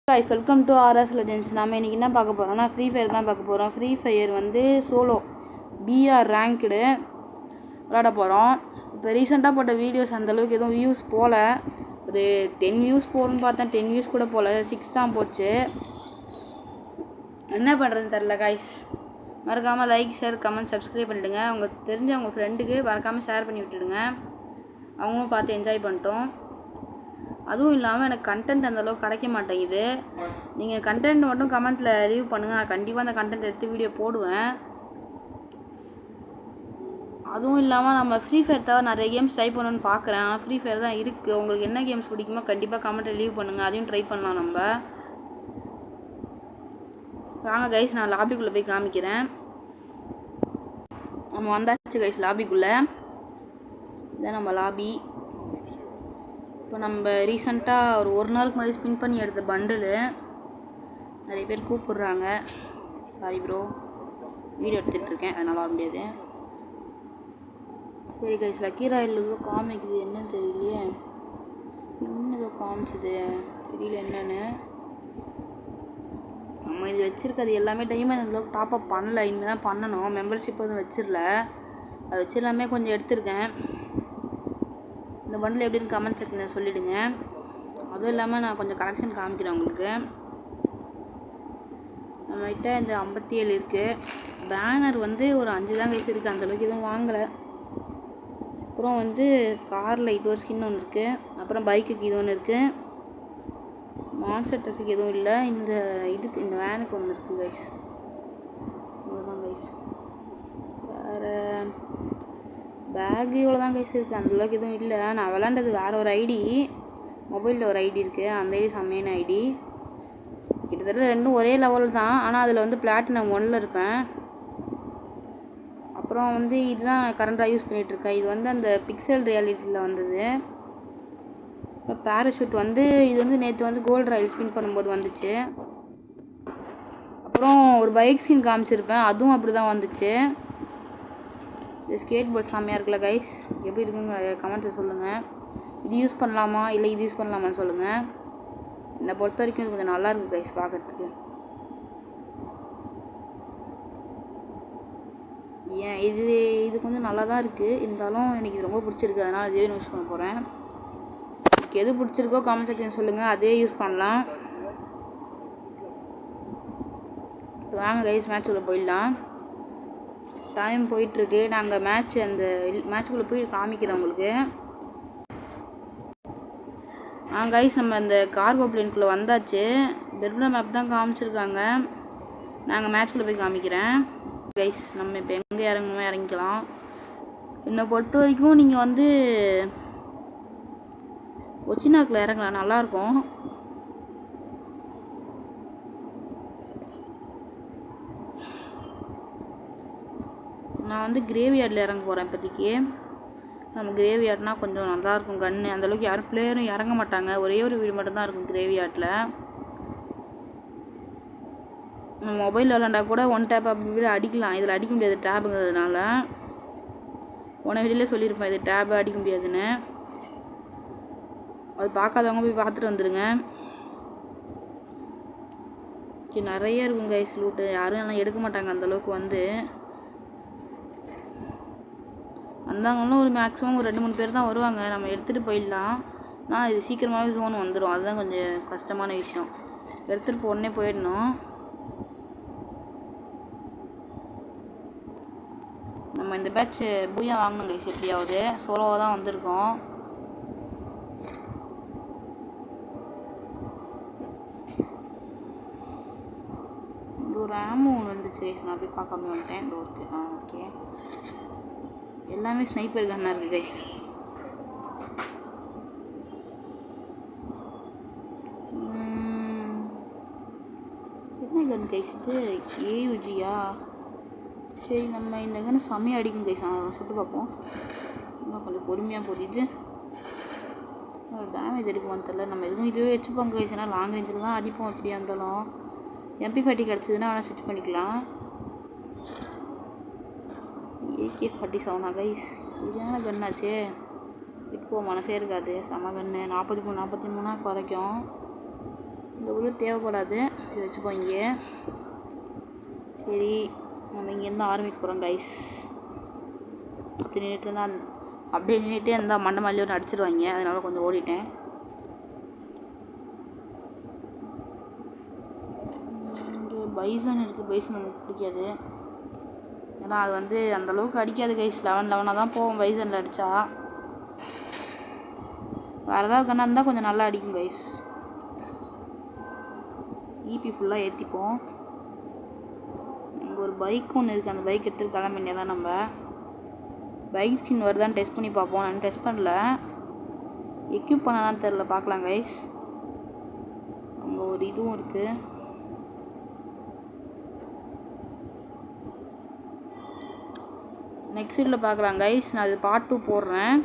guys, welcome to RS Legends. நாம இன்னைக்கு என்ன பார்க்க போறோம்னா ஃப்ரீ ஃபயர் தான் பார்க்க போறோம். ஃப்ரீ ஃபயர் வந்து சோலோ BR ரேங்க்டு விளையாட போறோம். இப்போ ரீசெண்டா போட்ட வீடியோஸ் அந்த அளவுக்கு எதுவும் வியூஸ் போல. ஒரு 10 வியூஸ் போறன்னு பார்த்தா 10 வியூஸ் கூட போல, 6 தான் போச்சு. என்ன பண்றதுன்னு தெரியல guys. மறக்காம லைக், ஷேர், கமெண்ட், சப்ஸ்கிரைப் பண்ணிடுங்க. உங்க தெரிஞ்சவங்க ஃப்ரெண்டுக்கு மறக்காம ஷேர் பண்ணி விட்டுடுங்க. அவங்களும் பார்த்து என்ஜாய் பண்ணிட்டோம். அதுவும் இல்லாமல் எனக்கு கண்டென்ட் அந்தளவுக்கு கிடைக்க மாட்டேங்குது. நீங்கள் கண்டென்ட் மட்டும் கமெண்ட்டில் லீவ் பண்ணுங்கள். நான் கண்டிப்பாக அந்த கண்டென்ட் எடுத்து வீடியோ போடுவேன். அதுவும் இல்லாமல் நம்ம ஃப்ரீ ஃபயர் தவிர நிறைய கேம்ஸ் ட்ரை பண்ணணுன்னு பார்க்குறேன். ஆனால் ஃப்ரீ ஃபயர் தான் இருக்குது. உங்களுக்கு என்ன கேம்ஸ் பிடிக்குமோ கண்டிப்பாக கமெண்ட்டில் லீவ் பண்ணுங்கள். அதையும் ட்ரை பண்ணலாம் நம்ம. வாங்க கைஸ், நான் லாபிக்குள்ளே போய் காமிக்கிறேன். நம்ம வந்தாச்சு கைஸ் லாபிக்குள்ளே. இதான் நம்ம லாபி. இப்போ நம்ம ரீசெண்டாக ஒரு நாளுக்கு முன்னாடி ஸ்பின் பண்ணி எடுத்த பண்டிலு நிறைய பேர் கூப்பிட்றாங்க. சாரி ப்ரோ, வீடியோ எடுத்துகிட்ருக்கேன், அதனால் வர முடியாது. சரி கைஸ், லக்கி ராயில் ஏதோ காமிக்குது, என்னன்னு தெரியலையே. இன்னும் ஏதோ காமிச்சுது, தெரியல என்னன்னு. நம்ம இது வச்சுருக்கிறது எல்லாமே டைமண்ட் அளவுக்கு டாப்அப் பண்ணல, இனிமேல் தான் பண்ணணும். மெம்பர்ஷிப் எதுவும் வச்சிடல, அதை வச்சு எல்லாமே கொஞ்சம் எடுத்திருக்கேன். இந்த பண்டில் எப்படின்னு கமெண்ட் செக்ஷனில் சொல்லிவிடுங்க. அதுவும் இல்லாமல் நான் கொஞ்சம் கலெக்ஷன் காமிக்கிறேன் உங்களுக்கு. நம்மகிட்ட இந்த 57 இருக்குது. பேனர் வந்து ஒரு 5 தான் கைஸ் இருக்குது, அந்தளவுக்கு எதுவும் வாங்கலை. அப்புறம் வந்து காரில் இது ஒரு ஸ்கின் ஒன்று இருக்குது. அப்புறம் பைக்குக்கு இது ஒன்று இருக்குது. மான்ஸ்டர் ட்ரக்குக்கு எதுவும் இல்லை. இந்த வேனுக்கு ஒன்று இருக்குது கைஸ். அவ்வளோதான் கைஸ். வேறு பேக் இவ்வளோ தான் கைஸ் இருக்குது, அந்தளவுக்கு எதுவும் இல்லை. நான் விளாண்டது வேறு ஒரு ஐடி, மொபைலில் ஒரு ஐடி இருக்குது. அந்த ஐடி செம்மையான ஐடி. கிட்டத்தட்ட ரெண்டும் ஒரே லெவல் தான், ஆனால் அதில் வந்து பிளாட்டினம் 1ல் இருப்பேன். அப்புறம் வந்து இதுதான் கரண்டாக யூஸ் பண்ணிகிட்ருக்கேன். இது வந்து அந்த பிக்சல் ரியாலிட்டியில் வந்தது. அப்புறம் பேராஷூட் வந்து இது வந்து நேற்று வந்து கோல்டு ராயில் ஸ்பின் பண்ணும்போது வந்துச்சு. அப்புறம் ஒரு பைக் ஸ்கின் காமிச்சிருப்பேன், அதுவும் அப்படி தான் வந்துச்சு. இந்த ஸ்கேட் போர்ட் செம்மையாக இருக்குல்ல கைஸ், எப்படி இருக்குங்க கமெண்ட்டில் சொல்லுங்கள். இது யூஸ் பண்ணலாமா இல்லை இது யூஸ் பண்ணலாமான்னு சொல்லுங்கள். என்னை பொறுத்த வரைக்கும் இது கொஞ்சம் நல்லாயிருக்கு கைஸ் பார்க்குறதுக்கு. ஏன் இது கொஞ்சம் நல்லா தான் இருக்குது, இருந்தாலும் எனக்கு இது ரொம்ப பிடிச்சிருக்கு, அதனால் இதே யூஸ் பண்ண போகிறேன். எனக்கு எது பிடிச்சிருக்கோ கமெண்ட் செக்ஷன் சொல்லுங்கள், அதே யூஸ் பண்ணலாம். வாங்க கைஸ், மேட்ச் உள்ள போயிடலாம். டைம் போயிட்டுருக்கு. நாங்கள் அந்த மேட்ச்சுக்குள்ளே போய் காமிக்கிறோம் உங்களுக்கு. கைஸ், நம்ம இந்த கார்கோ பிளேனுக்குள்ளே வந்தாச்சு. பெர்முடா மேப் தான் காமிச்சிருக்காங்க. நாங்கள் மேட்ச்சுக்குள்ளே போய் காமிக்கிறேன் கைஸ். நம்ம இப்போ எங்கே இறங்கணுமோ இறங்கிக்கலாம். என்னை பொறுத்த வரைக்கும் நீங்கள் வந்து ஒச்சினாக்கில் இறங்கலாம், நல்லாயிருக்கும். நான் வந்து கிரேவியார்டில் இறங்க போகிறேன் இப்போதைக்கு. நம்ம கிரேவியார்ட்னால் கொஞ்சம் நல்லாயிருக்கும். கன்று அந்தளவுக்கு யாரும் பிளேயரும் இறங்க மாட்டாங்க, ஒரே ஒரு வீடு மட்டும்தான் இருக்கும் கிரேவியார்டில். நம்ம மொபைல் விளாண்டா கூட 1 டேப் அப்படி அடிக்கலாம், இதில் அடிக்க முடியாது டேபுங்கிறதுனால. போன வீடியோலே சொல்லியிருப்பேன் இது டேபு அடிக்க முடியாதுன்னு. அது பார்க்காதவங்க போய் பார்த்துட்டு வந்துடுங்க. நிறைய இருக்கும் கைஸ் லூட்டு, யாரும் எல்லாம் எடுக்க மாட்டாங்க அந்தளவுக்கு. வந்தாங்கன்னா ஒரு மேக்ஸிமம் ஒரு 2-3 பேர் தான் வருவாங்க, நம்ம எடுத்துகிட்டு போயிடலாம். ஆனால் இது சீக்கிரமாகவே ஜோன் வந்துடும், அதுதான் கொஞ்சம் கஷ்டமான விஷயம். எடுத்துகிட்டு போடனே போயிடணும். நம்ம இந்த பேட்ச் பூயா வாங்கணும் கைஸ், எப்படியாவது சோலோவாக தான் வந்திருக்கோம். இங்கே ஒரு ஆமோ ஒன்று வந்துச்சு கைஸ், நான் போய் பார்க்காம வந்துட்டேன். இந்த ஒர்க்கு ஓகே, எல்லாமே ஸ்னைப்பர் கன்னாக இருக்குது கைஸ். என்ன கன் கைஸ் இது? AUGயா? சரி, நம்ம இந்த கன்று செம்மையாக அடிக்கும் கைஸ். சுட்டு பார்ப்போம். இன்னும் கொஞ்சம் பொறுமையாக போதிட்டு டேமேஜ் எடுக்குவான்னு தெரியல. நம்ம எதுவும் இதுவே வச்சுப்போங்க கைஸ், ஏன்னா லாங் ரேஞ்சில் தான் அடிப்போம். எப்படியா இருந்தாலும் MP40 கிடச்சிதுன்னா வேணால் ஸ்விட்ச் பண்ணிக்கலாம். AK-47 கைஸ், சரியான கன்னாச்சே. இப்போ மனசே இருக்காது. செம கன்று 43 குறைக்கும். இந்த உள்ள தேவைப்படாது, இது வச்சுப்போம் இங்கே. சரி, நம்ம இங்கேருந்து ஆரம்பிக்க போகிறோம் கைஸ். அப்படி நின்றுட்டு இருந்தால் அப்படியே நின்றுட்டே இருந்தால் மண்டை மல்லி ஒன்று அடிச்சிடுவாங்க, அதனால கொஞ்சம் ஓடிட்டேன். பைசன் இருக்குது, பைசன் நமக்கு பிடிக்காது, ஏன்னா அது வந்து அந்தளவுக்கு அடிக்காது கைஸ். 11-11 தான் போவோம் பைசனில் அடித்தா. வேறு ஏதாவது கண்ணா இருந்தால் கொஞ்சம் நல்லா அடிக்கும் கைஸ். ஈபி ஃபுல்லாக ஏற்றிப்போம். இங்கே ஒரு பைக் ஒன்று இருக்குது, அந்த பைக் எடுத்துகிட்டு கிளம்பினே தான் நம்ம. பைக் ஸ்கின் வருதான்னு டெஸ்ட் பண்ணி பார்ப்போம். நான் டெஸ்ட் பண்ணல, எக்யூப் பண்ணலான்னு தெரில, பார்க்கலாம் கைஸ். அங்கே ஒரு இதுவும் இருக்குது. நெக்ஸ்ட் வீடியோவில் பார்க்கலாம் கைஸ். நான் அது பார்ட் 2 போடுறேன்.